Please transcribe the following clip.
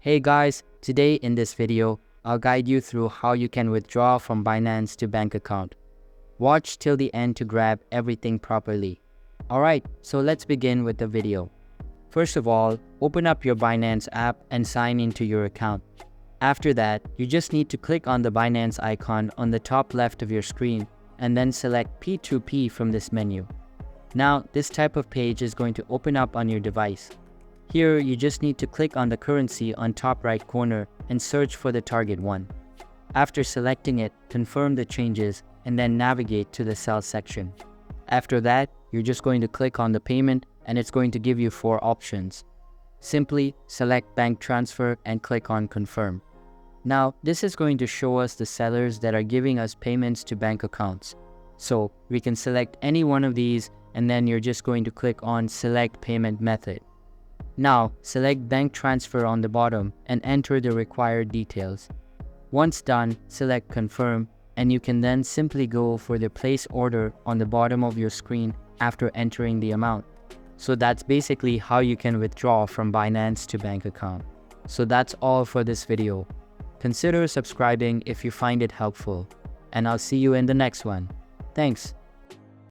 Hey guys, today in this video, I'll guide you through how you can withdraw from Binance to bank account. Watch till the end to grab everything properly. Alright, so let's begin with the video. First of all, open up your Binance app and sign into your account. After that, you just need to click on the Binance icon on the top left of your screen and then select P2P from this menu. Now, this type of page is going to open up on your device. Here, you just need to click on the currency on top right corner and search for the target one. After selecting it, confirm the changes and then navigate to the sell section. After that, you're just going to click on the payment and it's going to give you 4 options. Simply select bank transfer and click on confirm. Now, this is going to show us the sellers that are giving us payments to bank accounts. So we can select any one of these and then you're just going to click on select payment method. Now, select bank transfer on the bottom and enter the required details. Once done, select confirm and you can then simply go for the place order on the bottom of your screen after entering the amount. So that's basically how you can withdraw from Binance to bank account. So that's all for this video. Consider subscribing if you find it helpful, and I'll see you in the next one. Thanks.